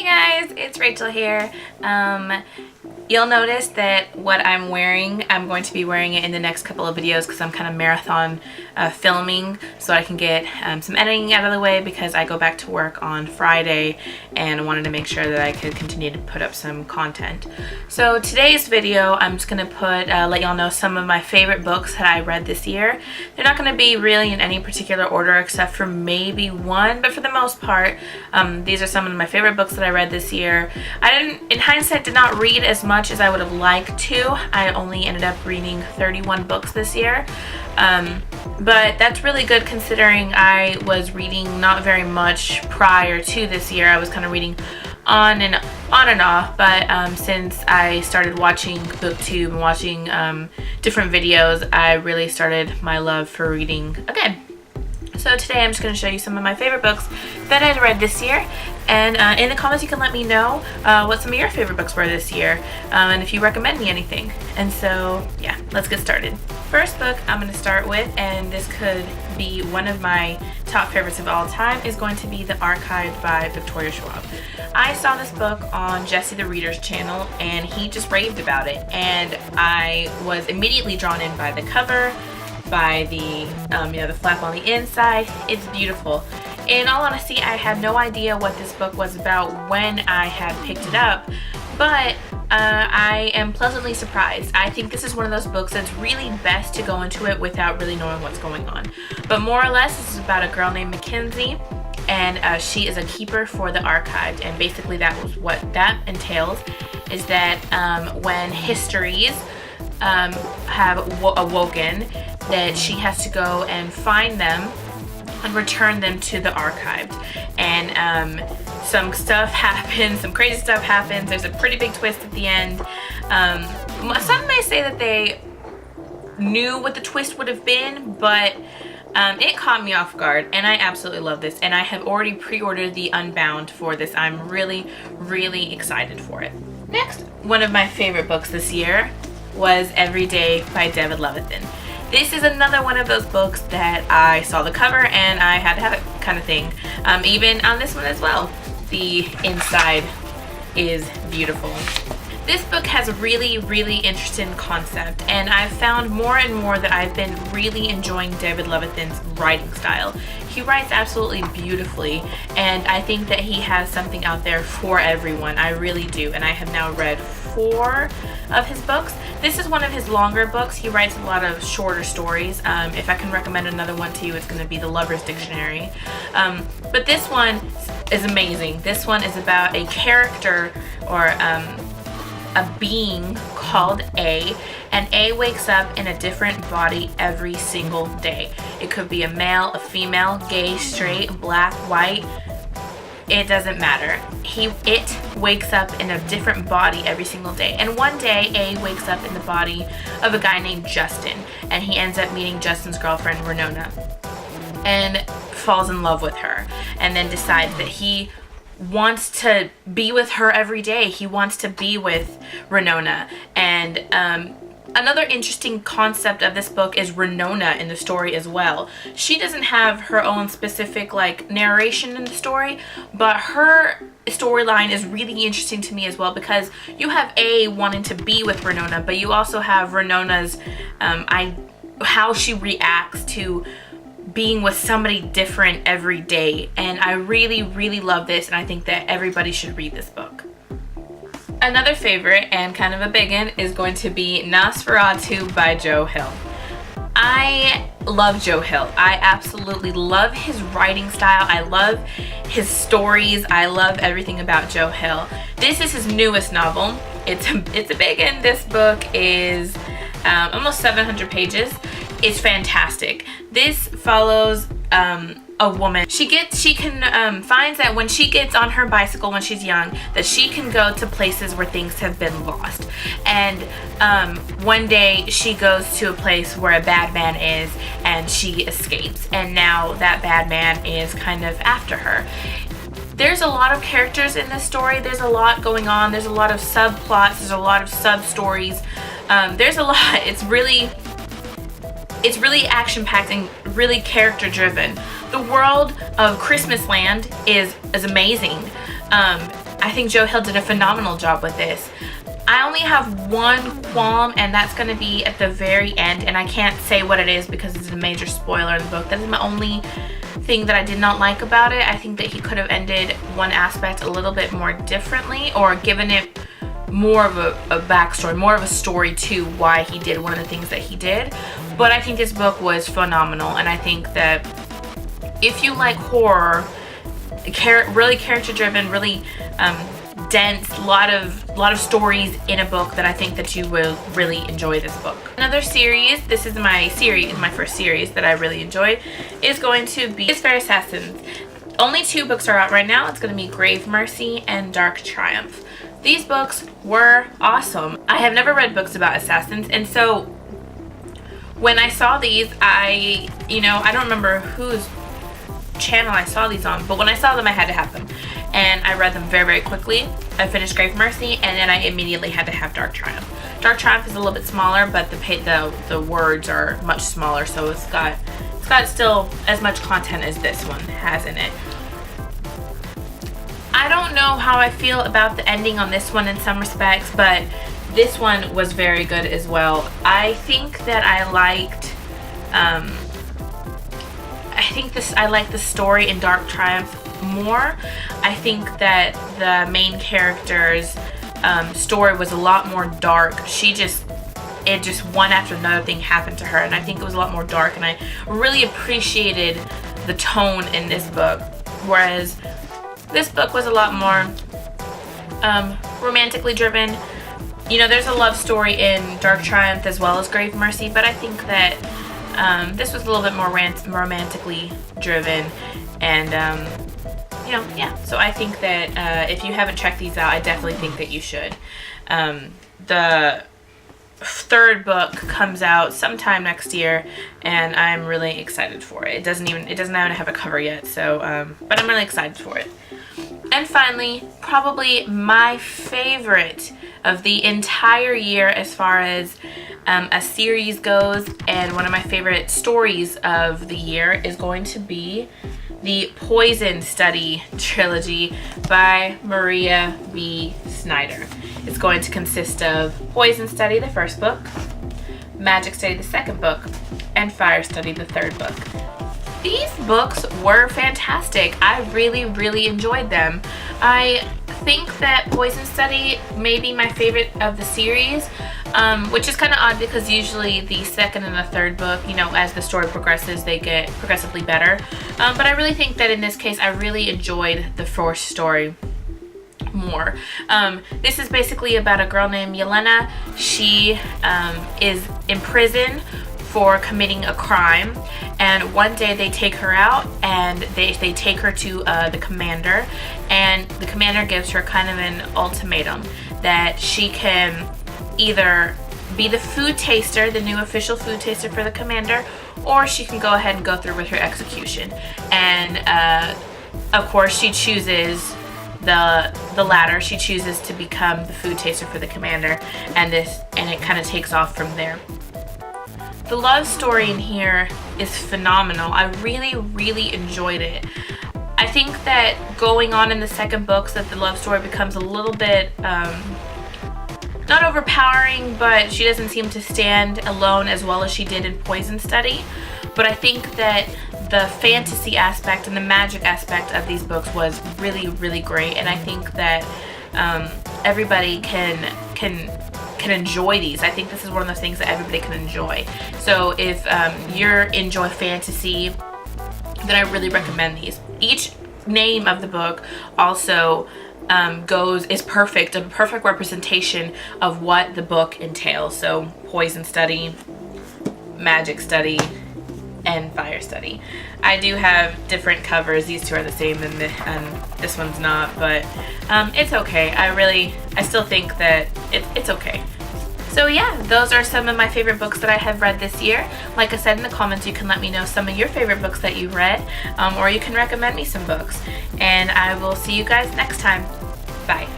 guys, it's Rachel here. You'll notice that what I'm wearing, I'm going to be wearing it in the next couple of videos because I'm kind of marathon filming so I can get some editing out of the way because I go back to work on Friday and I wanted to make sure that I could continue to put up some content. So today's video, I'm just going to let y'all know some of my favorite books that I read this year. They're not going to be really in any particular order except for maybe one, but for the most part, these are some of my favorite books that I read this year. In hindsight, did not read as much as I would have liked to. I only ended up reading 31 books this year, but that's really good considering I was reading not very much prior to this year. I was kind of reading on and off, but since I started watching BookTube and watching different videos, I really started my love for reading again. So today I'm just going to show you some of my favorite books that I read this year, and in the comments you can let me know what some of your favorite books were this year, and if you recommend me anything. And so yeah, let's get started. First book I'm going to start with, and this could be one of my top favorites of all time, is going to be The Archive by Victoria Schwab. I saw this book on Jesse the Reader's channel and he just raved about it, and I was immediately drawn in by the cover, by the the flap on the inside. It's beautiful. In all honesty, I had no idea what this book was about when I had picked it up, but I am pleasantly surprised. I think this is one of those books that's really best to go into it without really knowing what's going on. But more or less, this is about a girl named Mackenzie, and she is a keeper for the archive, and basically that was what that entails, is that when histories have awoken, that she has to go and find them and return them to the archive. And some stuff happens, some crazy stuff happens. There's a pretty big twist at the end. Some may say that they knew what the twist would have been, but it caught me off guard, and I absolutely love this, and I have already pre-ordered the Unbound for this. I'm really, really excited for it. Next, one of my favorite books this year was Every Day by David Levithan. This is another one of those books that I saw the cover and I had to have it kind of thing. Even on this one as well, the inside is beautiful. This book has a really, really interesting concept, and I've found more and more that I've been really enjoying David Levithan's writing style. He writes absolutely beautifully, and I think that he has something out there for everyone. I really do, and I have now read 4 of his books. This is one of his longer books. He writes a lot of shorter stories. If I can recommend another one to you, it's going to be The Lover's Dictionary. But this one is amazing. This one is about a character, or a being called A, and A wakes up in a different body every single day. It could be a male, a female, gay, straight, black, white. It doesn't matter. It wakes up in a different body every single day. And one day, A wakes up in the body of a guy named Justin, and he ends up meeting Justin's girlfriend, Renona, and falls in love with her, and then decides that he wants to be with her every day. He wants to be with Renona. And another interesting concept of this book is Renona in the story as well. She doesn't have her own specific narration in the story, but her storyline is really interesting to me as well, because you have A wanting to be with Renona, but you also have Renona's how she reacts to being with somebody different every day. And I really, really love this, and I think that everybody should read this book. Another favorite, and kind of a big one, is going to be Nosferatu by Joe Hill. I love Joe Hill. I absolutely love his writing style. I love his stories. I love everything about Joe Hill. This is his newest novel. It's a big one. This book is almost 700 pages. It's fantastic. This follows a woman. She finds that when she gets on her bicycle when she's young, that she can go to places where things have been lost. And one day she goes to a place where a bad man is, and she escapes. And now that bad man is kind of after her. There's a lot of characters in this story. There's a lot going on. There's a lot of subplots. There's a lot of sub-stories. There's a lot. It's really action-packed and really character-driven. The world of Christmasland is amazing. I think Joe Hill did a phenomenal job with this. I only have one qualm, and that's going to be at the very end, and I can't say what it is because it's a major spoiler in the book. That is my only thing that I did not like about it. I think that he could have ended one aspect a little bit more differently, or given it more of a backstory, more of a story to why he did one of the things that he did. But I think this book was phenomenal, and I think that if you like horror, really character driven, really dense, lot of stories in a book, that I think that you will really enjoy this book. Another series, this is my first series that I really enjoyed, is going to be Fair Assassins. Only 2 books are out right now. It's going to be Grave Mercy and Dark Triumph. These books were awesome. I have never read books about assassins, and so when I saw these, I don't remember whose channel I saw these on, but when I saw them, I had to have them, and I read them very, very quickly. I finished Grave Mercy, and then I immediately had to have Dark Triumph. Dark Triumph is a little bit smaller, but the words are much smaller, so it's got still as much content as this one has in it. I don't know how I feel about the ending on this one in some respects, but this one was very good as well. I think that I liked the story in Dark Triumph more. I think that the main character's story was a lot more dark. It just one after another thing happened to her, and I think it was a lot more dark, and I really appreciated the tone in this book, whereas this book was a lot more romantically driven. There's a love story in Dark Triumph as well as Grave Mercy, but I think that this was a little bit more romantically driven, and yeah. So I think that if you haven't checked these out, I definitely think that you should. The 3rd book comes out sometime next year, and I'm really excited for it. It doesn't even have a cover yet, so but I'm really excited for it. And finally, probably my favorite of the entire year as far as a series goes, and one of my favorite stories of the year is going to be the Poison Study trilogy by Maria V. Snyder. It's going to consist of Poison Study, the 1st book, Magic Study, the 2nd book, and Fire Study, the 3rd book. These books were fantastic. I really, really enjoyed them. I think that Poison Study may be my favorite of the series, which is kind of odd because usually the 2nd and the 3rd book, as the story progresses, they get progressively better. But I really think that in this case, I really enjoyed the 4th story more. This is basically about a girl named Yelena. She is in prison for committing a crime, and one day they take her out, and they take her to the commander, and the commander gives her kind of an ultimatum that she can either be the food taster, the new official food taster for the commander, or she can go ahead and go through with her execution. And of course she chooses the latter. She chooses to become the food taster for the commander, and it kind of takes off from there. The love story in here is phenomenal. I really, really enjoyed it. I think that going on in the 2nd book, that the love story becomes a little bit not overpowering, but she doesn't seem to stand alone as well as she did in Poison Study. But I think that the fantasy aspect and the magic aspect of these books was really, really great, and I think that everybody can enjoy these. I think this is one of those things that everybody can enjoy. So if you're enjoy fantasy, then I really recommend these. Each name of the book also is perfect, a perfect representation of what the book entails. So Poison Study, Magic Study, and Fire Study. I do have different covers. These 2 are the same, and this one's not, but it's okay. I still think that it's okay. So yeah, those are some of my favorite books that I have read this year. Like I said in the comments, you can let me know some of your favorite books that you've read, or you can recommend me some books. And I will see you guys next time. Bye.